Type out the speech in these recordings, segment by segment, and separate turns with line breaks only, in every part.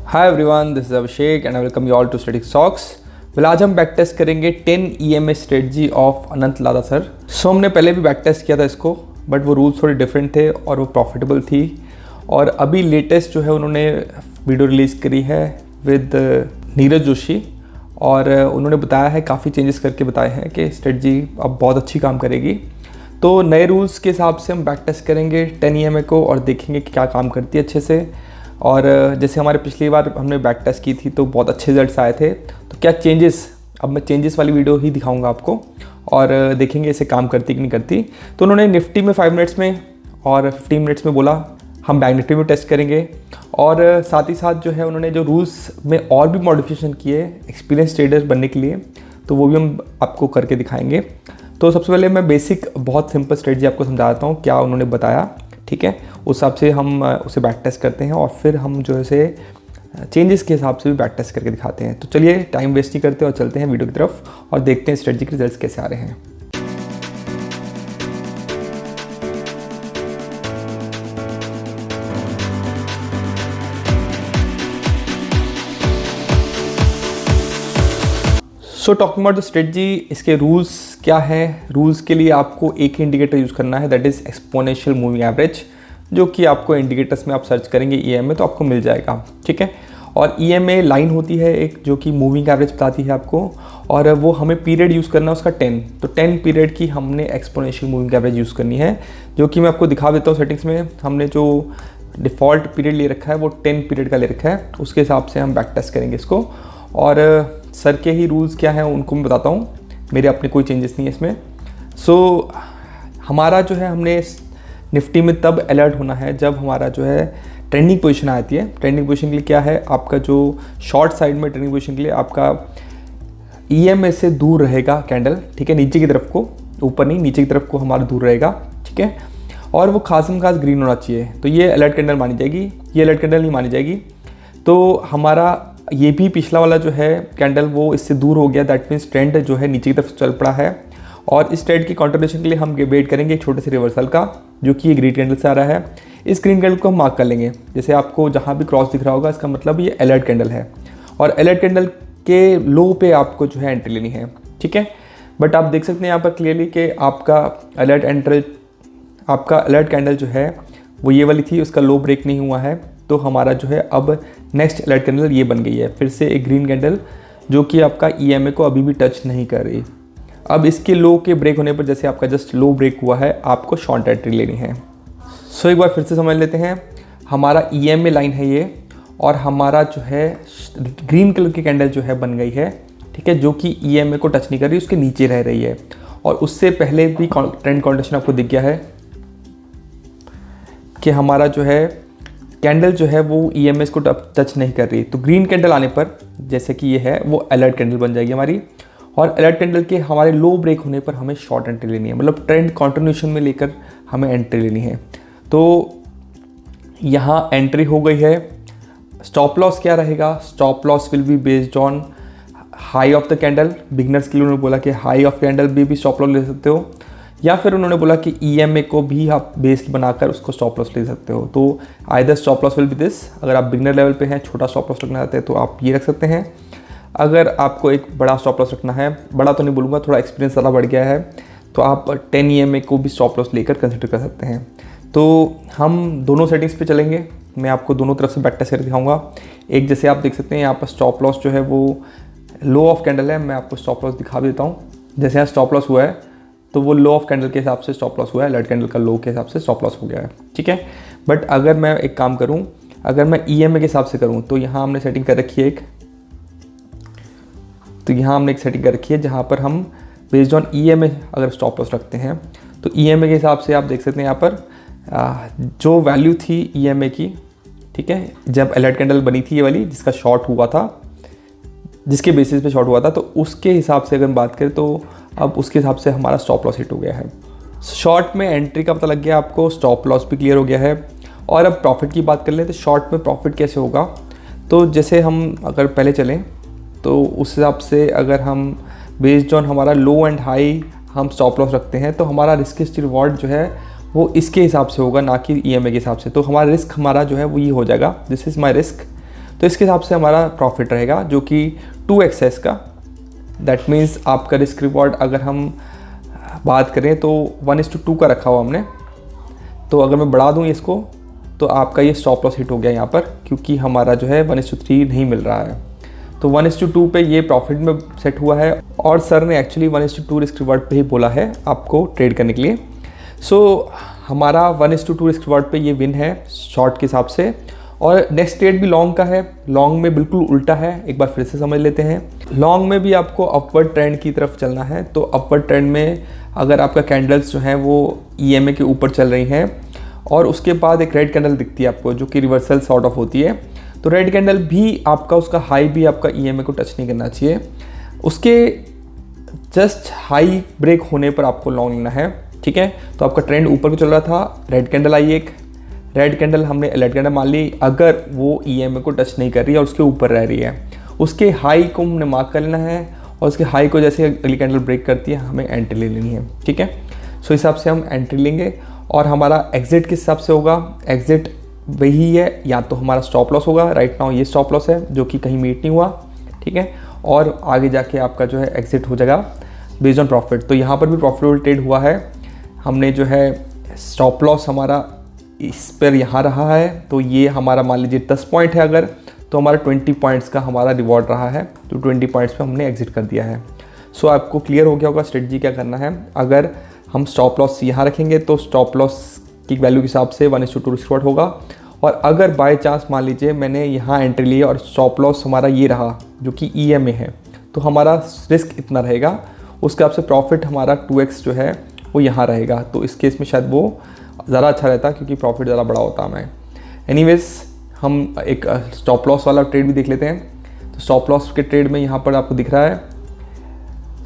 Hi everyone, this is Abhishek and I welcome you all to study stocks. आज हम back test करेंगे 10 EMA strategy of अनंत लादा sir. हमने पहले भी बैक टेस्ट किया था इसको, बट वो रूल्स थोड़े डिफरेंट थे और वो प्रॉफिटेबल थी। और अभी लेटेस्ट जो है उन्होंने वीडियो रिलीज़ करी है विद नीरज जोशी, और उन्होंने बताया है, काफ़ी चेंजेस करके बताए हैं कि स्ट्रेटजी अब बहुत अच्छी काम करेगी। तो नए रूल्स के हिसाब से हम बैक टेस्ट करेंगे 10 EMA को और देखेंगे कि क्या काम करती है अच्छे से। और जैसे हमारे पिछली बार हमने बैक टेस्ट की थी तो बहुत अच्छे रिजल्ट्स आए थे, तो क्या चेंजेस, अब मैं चेंजेस वाली वीडियो ही दिखाऊंगा आपको और देखेंगे इसे काम करती कि नहीं करती। तो उन्होंने निफ्टी में 5 मिनट्स में और 15 मिनट्स में बोला हम बैंक निफ्टी में टेस्ट करेंगे। और साथ ही साथ जो है उन्होंने जो रूल्स में और भी मॉडिफिकेशन किए एक्सपीरियंस ट्रेडर बनने के लिए, तो वो भी हम आपको करके दिखाएंगे। तो सबसे पहले मैं बेसिक बहुत सिंपल स्ट्रेटजी आपको समझा देता हूँ क्या उन्होंने बताया, ठीक है। उस हिसाब से हम उसे बैक टेस्ट करते हैं और फिर हम जो है चेंजेस के हिसाब से भी बैक टेस्ट करके दिखाते हैं। तो चलिए टाइम वेस्ट नहीं करते और चलते हैं वीडियो की तरफ और देखते हैं स्ट्रेटजी के रिजल्ट्स कैसे आ रहे हैं। So talking about the strategy, इसके रूल्स क्या है। रूल्स के लिए आपको एक ही इंडिकेटर यूज़ करना है, that is exponential moving average, जो कि आपको इंडिकेटर्स में आप सर्च करेंगे EMA तो आपको मिल जाएगा, ठीक है। और EMA लाइन होती है एक जो कि मूविंग एवरेज बताती है आपको, और वो हमें पीरियड यूज़ करना है उसका 10। तो 10 पीरियड की हमने एक्सपोनेंशियल मूविंग एवरेज यूज़ करनी है, जो कि मैं आपको दिखा देता हूँ। सेटिंग्स में हमने जो डिफ़ॉल्ट पीरियड ले रखा है वो 10 पीरियड का ले रखा है, उसके हिसाब से हम बैक टेस्ट करेंगे इसको। और सर के ही रूल्स क्या हैं उनको मैं बताता हूँ, मेरे अपने कोई चेंजेस नहीं है इसमें। सो हमारा जो है हमने निफ्टी में तब अलर्ट होना है जब हमारा जो है ट्रेंडिंग पोजीशन आती है। ट्रेंडिंग पोजीशन के लिए क्या है, आपका जो शॉर्ट साइड में ट्रेंडिंग पोजीशन के लिए आपका EMA से दूर रहेगा कैंडल, ठीक है, नीचे की तरफ को, ऊपर नहीं नीचे की तरफ को हमारा दूर रहेगा, ठीक है। और वो खासम खास ग्रीन होना चाहिए, तो ये अलर्ट कैंडल मानी जाएगी, ये अलर्ट कैंडल नहीं मानी जाएगी। तो हमारा ये भी पिछला वाला जो है कैंडल वो इससे दूर हो गया, दैट मीन्स ट्रेंड जो है नीचे की तरफ चल पड़ा है। और इस ट्रेंड की कंटिन्यूएशन के लिए हम वेट करेंगे एक छोटे से रिवर्सल का, जो कि ये ग्रीन कैंडल से आ रहा है। इस ग्रीन कैंडल को हम मार्क कर लेंगे, जैसे आपको जहाँ भी क्रॉस दिख रहा होगा इसका मतलब ये अलर्ट कैंडल है, और अलर्ट कैंडल के लो पे आपको जो है एंट्री लेनी है, ठीक है। बट आप देख सकते हैं यहाँ पर क्लियरली कि आपका अलर्ट कैंडल जो है वो ये वाली थी, उसका लो ब्रेक नहीं हुआ है। तो हमारा जो है अब नेक्स्ट अलर्ट कैंडल ये बन गई है, फिर से एक ग्रीन कैंडल जो कि आपका EMA को अभी भी टच नहीं कर रही। अब इसके लो के ब्रेक होने पर, जैसे आपका जस्ट लो ब्रेक हुआ है, आपको शॉर्ट एंट्री लेनी है। सो एक बार फिर से समझ लेते हैं, हमारा EMA लाइन है ये, और हमारा जो है ग्रीन कलर की कैंडल जो है बन गई है, ठीक है, जो कि EMA को टच नहीं कर रही, उसके नीचे रह रही है। और उससे पहले भी ट्रेंड कंडीशन आपको दिख गया है कि हमारा जो है कैंडल जो है वो EMA को टच नहीं कर रही। तो ग्रीन कैंडल आने पर, जैसे कि ये है, वो अलर्ट कैंडल बन जाएगी हमारी, और अलर्ट कैंडल के हमारे लो ब्रेक होने पर हमें शॉर्ट एंट्री लेनी है, मतलब ट्रेंड कंटिन्यूएशन में लेकर हमें एंट्री लेनी है। तो यहाँ एंट्री हो गई है। स्टॉप लॉस क्या रहेगा, stop loss will be based on high of the candle. Beginners के लिए उन्होंने बोला कि हाई ऑफ कैंडल भी स्टॉप लॉस ले सकते हो, या फिर उन्होंने बोला कि EMA को भी आप बेस बनाकर उसको स्टॉप लॉस ले सकते हो। तो either stop loss will be this, अगर आप बिगनर लेवल पे हैं, छोटा स्टॉप लॉस रखना चाहते हैं तो आप ये रख सकते हैं। अगर आपको एक बड़ा स्टॉप लॉस रखना है, बड़ा तो नहीं बोलूँगा, थोड़ा एक्सपीरियंस ज़्यादा बढ़ गया है, तो आप 10 EMA को भी स्टॉप लॉस लेकर कंसिडर कर सकते हैं। तो हम दोनों सेटिंग्स पे चलेंगे, मैं आपको दोनों तरफ से बैक टेस्ट करके दिखाऊंगा। एक जैसे आप देख सकते हैं यहाँ पर स्टॉप लॉस जो है वो लो ऑफ कैंडल है, मैं आपको स्टॉप लॉस दिखा देता हूँ। जैसे यहाँ स्टॉप लॉस हुआ है तो वो लो ऑफ कैंडल के हिसाब से स्टॉप लॉस हुआ है, अलर्ट कैंडल का लो के हिसाब से स्टॉप लॉस हो गया है, ठीक है। बट अगर मैं एक काम करूँ, अगर मैं EMA के हिसाब से करूँ, तो यहाँ हमने सेटिंग कर रखी है एक, तो यहाँ हमने एक सेटिंग कर रखी है जहाँ पर हम बेस्ड ऑन EMA अगर स्टॉप लॉस रखते हैं, तो EMA के हिसाब से आप देख सकते हैं यहाँ पर जो वैल्यू थी EMA की, ठीक है, जब अलर्ट कैंडल बनी थी ये वाली जिसका शॉर्ट हुआ था, जिसके बेसिस पे शॉर्ट हुआ था, तो उसके हिसाब से अगर हम बात करें तो अब उसके हिसाब से हमारा स्टॉप लॉस हिट हो गया है। शॉर्ट में एंट्री का पता लग गया आपको, स्टॉप लॉस भी क्लियर हो गया है। और अब प्रॉफिट की बात कर लें तो शॉर्ट में प्रॉफिट कैसे होगा, तो जैसे हम अगर पहले चलें तो उस हिसाब से अगर हम बेस्ड ऑन हमारा लो एंड हाई हम स्टॉप लॉस रखते हैं, तो हमारा रिस्क रिवॉर्ड जो है वो इसके हिसाब से होगा, ना कि EMA के हिसाब से। तो हमारा रिस्क हमारा जो है वो ये हो जाएगा, दिस इज़ माई रिस्क। तो इसके हिसाब से हमारा प्रॉफिट रहेगा जो कि 2x है इसका। दैट मीन्स आपका रिस्क रिवॉर्ड अगर हम बात करें तो 1:2 का रखा हुआ हमने। तो अगर मैं बढ़ा दूँ इसको तो आपका ये स्टॉप लॉस हिट हो गया यहाँ पर, क्योंकि हमारा जो है 1:3 नहीं मिल रहा है। तो 1:2 पे ये प्रॉफिट में सेट हुआ है और सर ने एक्चुअली 1:2 रिस्क रिवॉर्ड पे ही बोला है आपको ट्रेड करने के लिए। सो हमारा 1:2 रिस्क रिवॉर्ड पे ये विन है शॉर्ट के हिसाब से। और नेक्स्ट ट्रेड भी लॉन्ग का है, लॉन्ग में बिल्कुल उल्टा है, एक बार फिर से समझ लेते हैं। लॉन्ग में भी आपको अपवर्ड ट्रेंड की तरफ चलना है। तो अपवर्ड ट्रेंड में अगर आपका कैंडल्स जो हैं वो EMA के ऊपर चल रही हैं और उसके बाद एक रेड कैंडल दिखती है आपको जो कि रिवर्सल सॉर्ट ऑफ होती है, तो रेड कैंडल भी आपका उसका हाई भी आपका EMA को टच नहीं करना चाहिए। उसके जस्ट हाई ब्रेक होने पर आपको लॉन्ग लेना है, ठीक है। तो आपका ट्रेंड ऊपर को चल रहा था, रेड कैंडल आई, एक रेड कैंडल हमने रेड कैंडल मान ली, अगर वो EMA को टच नहीं कर रही है और उसके ऊपर रह रही है, उसके हाई को हमने मार्क कर लेना है और उसके हाई को जैसे अगली कैंडल ब्रेक करती है हमें एंट्री ले लेनी है, ठीक है। सो हिसाब से हम एंट्री लेंगे और हमारा एग्जिट किस हिसाब से होगा, एग्जिट वही है, या तो हमारा स्टॉप लॉस होगा, राइट नाउ ये स्टॉप लॉस है जो कि कहीं मीट नहीं हुआ, ठीक है, और आगे जाके आपका जो है एग्जिट हो जाएगा बेस्ड ऑन प्रॉफिट। तो यहाँ पर भी प्रॉफिटेबल ट्रेड हुआ है, हमने जो है स्टॉप लॉस हमारा इस पर यहाँ रहा है, तो ये हमारा मान लीजिए 10 पॉइंट है अगर, तो हमारा 20 पॉइंट्स का हमारा रिवॉर्ड रहा है, तो 20 पॉइंट्स पे हमने एग्जिट कर दिया है। सो आपको क्लियर हो गया होगा स्ट्रेटजी क्या करना है। अगर हम स्टॉप लॉस यहाँ रखेंगे तो स्टॉप लॉस की वैल्यू के हिसाब से 1:2 रिस्क रिवॉर्ड होगा, और अगर बाय चांस मान लीजिए मैंने यहाँ एंट्री ली और स्टॉप लॉस हमारा ये रहा जो कि EMA है, तो हमारा रिस्क इतना रहेगा, उसके हिसाब से प्रॉफिट हमारा 2x जो है वो यहाँ रहेगा। तो इस केस में शायद वो ज़्यादा अच्छा रहता क्योंकि प्रॉफिट ज़्यादा बड़ा होता हमें। एनीवेज हम एक स्टॉप लॉस वाला ट्रेड भी देख लेते हैं। तो स्टॉप लॉस के ट्रेड में यहाँ पर आपको दिख रहा है,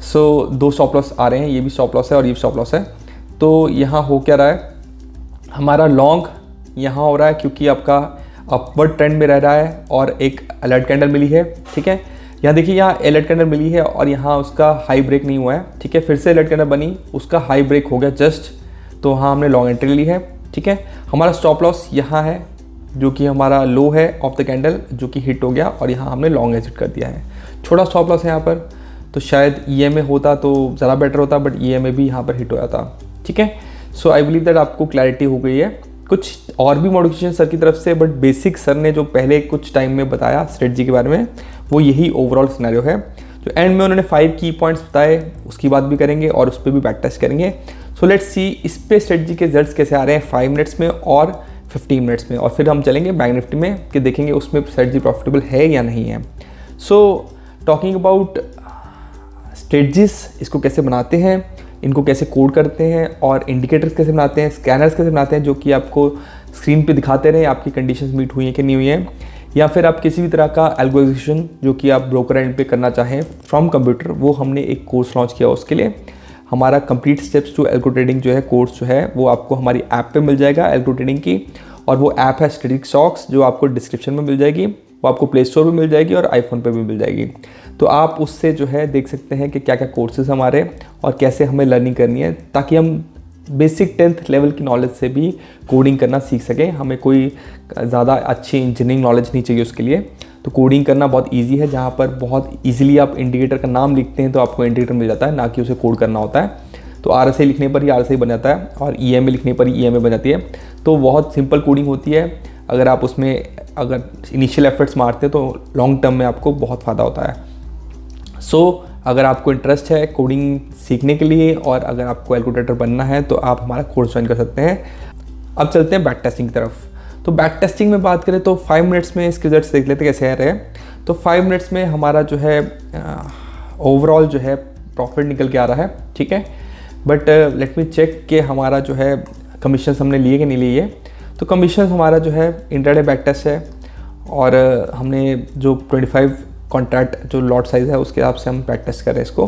सो 2 स्टॉप लॉस आ रहे हैं, ये भी स्टॉप लॉस है और ये भी स्टॉप लॉस है। तो यहाँ हो क्या रहा है, हमारा लॉन्ग यहाँ हो रहा है क्योंकि आपका अपवर्ड ट्रेंड में रह रहा है और एक अलर्ट कैंडल मिली है, ठीक है। यहाँ देखिए यहाँ अलर्ट कैंडल मिली है और यहाँ उसका हाई ब्रेक नहीं हुआ है, ठीक है। फिर से अलर्ट कैंडल बनी, उसका हाई ब्रेक हो गया जस्ट, तो हाँ हमने लॉन्ग एंट्री ली है, ठीक है। हमारा स्टॉप लॉस यहाँ है जो कि हमारा लो है ऑफ द कैंडल जो कि हिट हो गया और यहाँ हमने लॉन्ग एग्जिट कर दिया है। छोटा स्टॉप लॉस है यहाँ पर, तो शायद EMA होता तो ज़्यादा बेटर होता, बट EMA भी यहाँ पर हिट हो जाता, ठीक है। सो आई बिलीव दैट आपको क्लैरिटी हो गई है। कुछ और भी मॉडिफिकेशन सर की तरफ से, बट बेसिक सर ने जो पहले कुछ टाइम में बताया स्ट्रेटजी के बारे में वो यही ओवरऑल सिनेरियो है। तो एंड में उन्होंने 5 की पॉइंट्स बताए, उसकी बात भी करेंगे और उस पर भी बैक टेस्ट करेंगे। सो लेट्स सी इस पे स्ट्रेटजी के रिजल्ट्स कैसे आ रहे हैं 5 मिनट्स में और 15 मिनट्स में, और फिर हम चलेंगे बैंक निफ्टी में कि देखेंगे उसमें स्ट्रेटजी प्रॉफिटेबल है या नहीं है। सो टॉकिंग अबाउट स्ट्रेटजीज, इसको कैसे बनाते हैं, इनको कैसे कोड करते हैं और इंडिकेटर्स कैसे बनाते हैं, स्कैनर्स कैसे बनाते हैं जो कि आपको स्क्रीन पे दिखाते रहे आपकी कंडीशंस मीट हुई हैं कि नहीं हुई हैं, या फिर आप किसी भी तरह का एल्गोरिथम जो कि आप ब्रोकर एंड पे करना चाहें फ्रॉम कंप्यूटर, वो हमने एक कोर्स लॉन्च किया उसके लिए। हमारा complete steps to algo trading जो है कोर्स जो है वो आपको हमारी ऐप पे मिल जाएगा एल्गो ट्रेडिंग की, और वो ऐप है स्टडी सॉक्स जो आपको डिस्क्रिप्शन में मिल जाएगी, वो आपको प्ले स्टोर में मिल जाएगी और आईफोन पे भी मिल जाएगी। तो आप उससे जो है देख सकते हैं कि क्या क्या कोर्सेज हमारे और कैसे हमें लर्निंग करनी है, ताकि हम बेसिक 10th लेवल की नॉलेज से भी कोडिंग करना सीख सकें। हमें कोई ज़्यादा अच्छी इंजीनियरिंग नॉलेज नहीं चाहिए उसके लिए। तो कोडिंग करना बहुत इजी है, जहाँ पर बहुत इजीली आप इंडिकेटर का नाम लिखते हैं तो आपको इंडिकेटर मिल जाता है, ना कि उसे कोड करना होता है। तो RSI लिखने पर ही RSI बन जाता है और EMA लिखने पर ही EMA बन जाती है। तो बहुत सिंपल कोडिंग होती है। अगर आप उसमें अगर इनिशियल एफर्ट्स मारते हैं तो लॉन्ग टर्म में आपको बहुत फ़ायदा होता है। सो अगर आपको इंटरेस्ट है कोडिंग सीखने के लिए और अगर आपको एल्गोरिथम बनना है तो आप हमारा कोर्स ज्वाइन कर सकते हैं। अब चलते हैं बैक टेस्टिंग की तरफ। तो बैक टेस्टिंग में बात करें तो 5 मिनट्स में इसके रिजल्ट्स देख लेते हैं कैसे आ रहे हैं। तो 5 मिनट्स में हमारा जो है ओवरऑल जो है प्रॉफिट निकल के आ रहा है, ठीक है। बट लेट मी चेक कि हमारा जो है कमीशन हमने लिए कि नहीं लिए। तो कमीशन हमारा जो है इंट्राडे बैक टेस्ट है और हमने जो 25 कॉन्ट्रैक्ट जो लॉट साइज़ है उसके हिसाब से हम बैक टेस्ट कर रहे हैं इसको।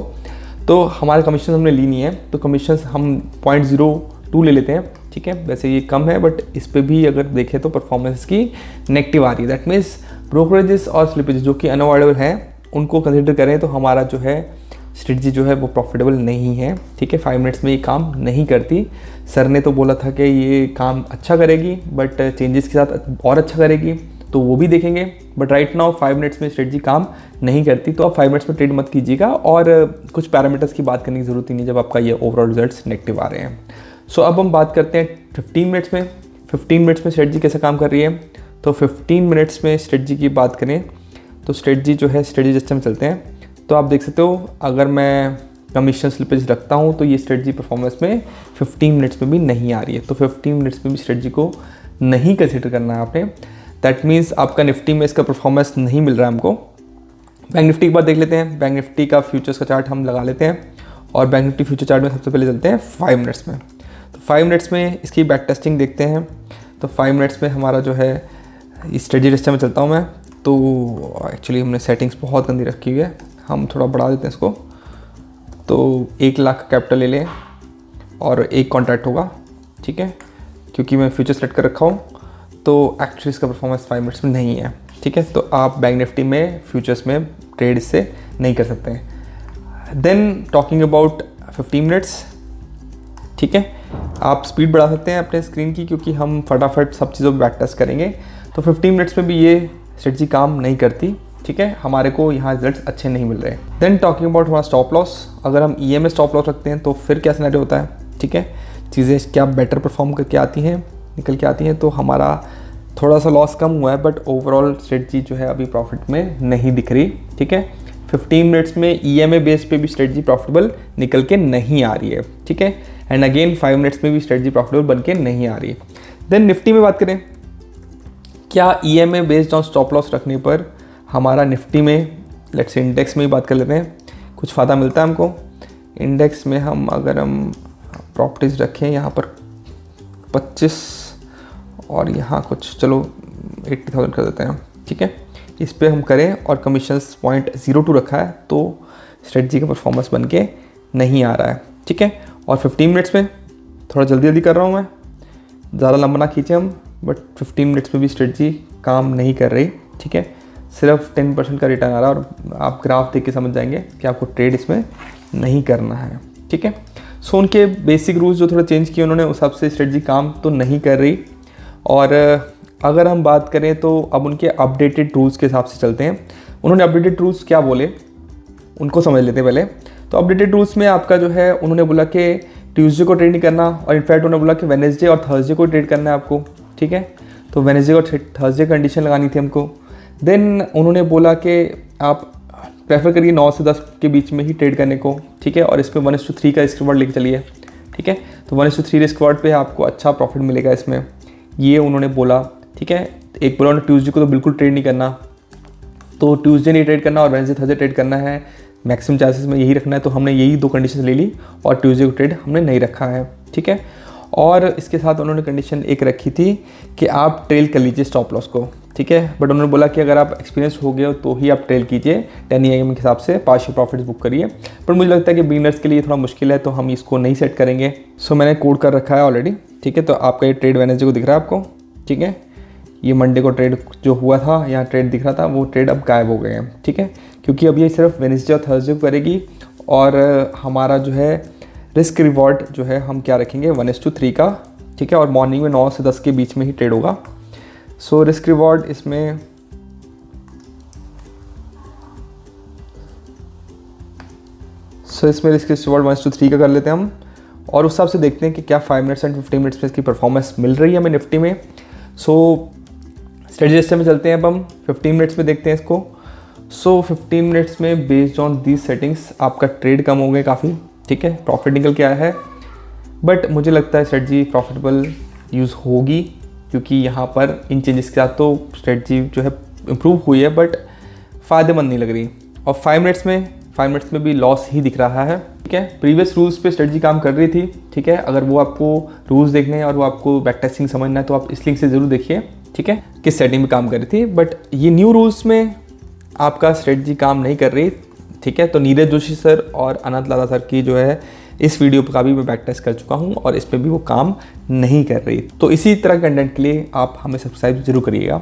तो हमारे कमीशन हमने ली नहीं है, तो कमीशन हम 0.02 ले लेते हैं, ठीक है। वैसे ये कम है बट इस पर भी अगर देखें तो परफॉर्मेंस की नेगेटिव आ रही है। दैट मीन्स ब्रोकरेजेस और स्लिपेजेस जो कि अनअवॉइडेबल हैं उनको कंसिडर करें तो हमारा जो है स्ट्रेटजी जो है वो प्रॉफिटेबल नहीं है, ठीक है। 5 मिनट्स में ये काम नहीं करती। सर ने तो बोला था कि ये काम अच्छा करेगी बट चेंजेस के साथ और अच्छा करेगी। तो वो भी देखेंगे। बट राइट नाउ 5 मिनट्स में स्ट्रेटजी काम नहीं करती, तो आप 5 मिनट्स में ट्रेड मत कीजिएगा और कुछ पैरामीटर्स की बात करने की ज़रूरत ही नहीं जब आपका ये ओवरऑल रिजल्ट्स नेगेटिव आ रहे हैं। सो अब हम बात करते हैं 15 मिनट्स में। 15 मिनट्स में स्ट्रेटजी कैसे काम कर रही है। तो 15 मिनट्स में स्ट्रेटजी की बात करें तो स्ट्रेटजी जो है स्ट्रेटजी सिस्टम चलते हैं, तो आप देख सकते हो अगर मैं कमीशन स्लिपेज रखता हूँ तो ये स्ट्रेटजी परफॉर्मेंस में 15 मिनट्स में भी नहीं आ रही है। तो 15 मिनट्स में भी स्ट्रेटजी को नहीं कंसिडर करना है आपने। दैट मीन्स आपका निफ्टी में इसका परफॉर्मेंस नहीं मिल रहा है हमको। बैंक निफ्टी की बात देख लेते हैं। बैंक निफ्टी का फ्यूचर्स का चार्ट हम लगा लेते हैं और बैंक निफ्टी फ्यूचर चार्ट में सबसे पहले चलते हैं 5 मिनट्स में। तो 5 मिनट्स में इसकी बैक टेस्टिंग देखते हैं। तो 5 मिनट्स में हमारा जो है स्ट्रेटजी सिस्टम में चलता हूँ मैं। तो एक्चुअली हमने सेटिंग्स बहुत गंदी रखी हुई है, हम थोड़ा बढ़ा देते हैं इसको। तो 1 लाख का कैपिटल ले लें और एक कॉन्ट्रैक्ट होगा, ठीक है, क्योंकि मैं फ्यूचर सेलेक्ट कर रखा हूँ। तो एक्चुअली इसका परफॉर्मेंस 5 मिनट्स में नहीं है, ठीक है। तो आप बैंक निफ्टी में फ्यूचर्स में ट्रेड इससे नहीं कर सकते हैं। देन टॉकिंग अबाउट 15 मिनट्स, ठीक है, आप स्पीड बढ़ा सकते हैं अपने स्क्रीन की, क्योंकि हम फटाफट सब चीज़ों पर बैक टेस्ट करेंगे। तो 15 मिनट्स में भी ये स्ट्रेटजी काम नहीं करती, ठीक है, हमारे को यहाँ रिजल्ट्स अच्छे नहीं मिल रहे। देन टॉकिंग अबाउट हमारा स्टॉप लॉस, अगर हम EM में स्टॉप लॉस रखते हैं तो फिर क्या सिनेरियो होता है, ठीक है, चीज़ें क्या बेटर परफॉर्म करके आती हैं, निकल के आती हैं। तो हमारा थोड़ा सा लॉस कम हुआ है बट ओवरऑल स्ट्रेटजी जो है अभी प्रॉफिट में नहीं दिख रही, ठीक है। 15 मिनट्स में EMA बेस पे भी स्ट्रेटजी प्रॉफिटेबल निकल के नहीं आ रही है, ठीक है। एंड अगेन 5 मिनट्स में भी स्ट्रेटजी प्रॉफिटेबल बन के नहीं आ रही है। देन निफ्टी में बात करें, क्या EMA based on stop loss रखने पर हमारा निफ्टी में, लेट्स से इंडेक्स में ही बात कर लेते हैं, कुछ फ़ायदा मिलता है हमको। इंडेक्स में हम अगर हम प्रॉपर्टीज़ रखें यहाँ पर 25 और यहाँ कुछ चलो 80,000 कर देते हैं, ठीक है, इस पे हम करें और कमीशंस 0.02 रखा है तो स्ट्रेटजी का परफॉर्मेंस बन के नहीं आ रहा है, ठीक है। और 15 मिनट्स में थोड़ा जल्दी कर रहा हूँ मैं, ज़्यादा लंबा ना खींचे हम, बट 15 मिनट्स में भी स्ट्रेटजी काम नहीं कर रही, ठीक है। सिर्फ 10% का रिटर्न आ रहा है और आप ग्राफ देख के समझ जाएंगे कि आपको ट्रेड इसमें नहीं करना है, ठीक है। सो उनके बेसिक रूल्स जो थोड़ा चेंज किए उन्होंने, उस हिसाब से स्ट्रेटजी काम तो नहीं कर रही। और अगर हम बात करें तो अब उनके अपडेटेड रूल्स के हिसाब से चलते हैं। उन्होंने अपडेटेड रूल्स क्या बोले उनको समझ लेते हैं पहले। तो अपडेटेड रूल्स में आपका जो है उन्होंने बोला कि ट्यूसडे को ट्रेड नहीं करना, और इनफैक्ट उन्होंने बोला कि वेडनेसडे और थर्सडे को ट्रेड करना है आपको, ठीक है। तो वेडनेसडे और थर्सडे कंडीशन लगानी थी हमको। देन उन्होंने बोला कि आप प्रेफर करिए 9 से 10 के बीच में ही ट्रेड करने को, ठीक है, और इस पर 1:3 का रिस्क रिवॉर्ड लेके चलिए, ठीक है। तो 1:3 रिस्क रिवॉर्ड पे आपको अच्छा प्रॉफिट मिलेगा इसमें, ये उन्होंने बोला, ठीक है। एक बोला उन्होंने ट्यूसडे को तो बिल्कुल ट्रेड नहीं करना, तो ट्यूसडे नहीं ट्रेड करना और वेडनेसडे थर्सडे ट्रेड करना है, मैक्सिमम चांसेस में यही रखना है। तो हमने यही 2 कंडीशन ले ली और ट्यूसडे को ट्रेड हमने नहीं रखा है, ठीक है। और इसके साथ उन्होंने कंडीशन एक रखी थी कि आप ट्रेल कर लीजिए स्टॉप लॉस को, ठीक है। बट उन्होंने बोला कि अगर आप एक्सपीरियंस हो गए हो तो ही आप ट्रेल कीजिए, 10 EM के हिसाब से पार्शियल प्रॉफिट्स बुक करिए। पर मुझे लगता है कि बिगिनर्स के लिए थोड़ा मुश्किल है, तो हम इसको नहीं सेट करेंगे। सो मैंने कोड कर रखा है ऑलरेडी, ठीक है। तो आपका ये ट्रेड वेडनेसडे को दिख रहा है आपको, ठीक है। ये मंडे को ट्रेड जो हुआ था, यहाँ ट्रेड दिख रहा था, वो ट्रेड अब गायब हो गए हैं, ठीक है, क्योंकि अब ये सिर्फ वेडनेसडे और थर्सडे को करेगी। और हमारा जो है रिस्क रिवॉर्ड जो है हम क्या रखेंगे 1:3 का, ठीक है। और मॉर्निंग में 9 से 10 के बीच में ही ट्रेड होगा। सो रिस्क रिवॉर्ड इसमें रिस्क रिवॉर्ड 1:3 का कर लेते हैं हम, और उस हिसाब से देखते हैं कि क्या 5 मिनट्स एंड 15 मिनट्स में इसकी परफॉर्मेंस मिल रही है हमें निफ्टी में। सो स्ट्रेटजी सिस्टम में चलते हैं अब हम 15 मिनट्स में देखते हैं इसको। सो 15 मिनट्स में बेस्ड ऑन दीज सेटिंग्स आपका ट्रेड कम हो गए काफ़ी, ठीक है, प्रॉफिट निकल के आया है। बट मुझे लगता है स्ट्रेटजी प्रॉफिटेबल यूज़ होगी, क्योंकि यहाँ पर इन चेंजेस के साथ तो स्ट्रेटजी जो है इम्प्रूव हुई है बट फ़ायदेमंद नहीं लग रही। और 5 मिनट्स में भी लॉस ही दिख रहा है, ठीक है। प्रीवियस रूल्स पे स्ट्रेटजी काम कर रही थी, ठीक है। अगर वो आपको रूल्स देखने हैं और वो आपको बैक टेस्टिंग समझना है तो आप इस लिंक से ज़रूर देखिए, ठीक है, किस सेटिंग में काम कर रही थी। बट ये न्यू रूल्स में आपका स्ट्रेटजी काम नहीं कर रही, ठीक है। तो नीरज जोशी सर और अनंत लाला सर की जो है इस वीडियो का भी मैं बैक टेस्ट कर चुका हूँ और इस पर भी वो काम नहीं कर रही। तो इसी तरह कंटेंट के लिए आप हमें सब्सक्राइब जरूर करिएगा।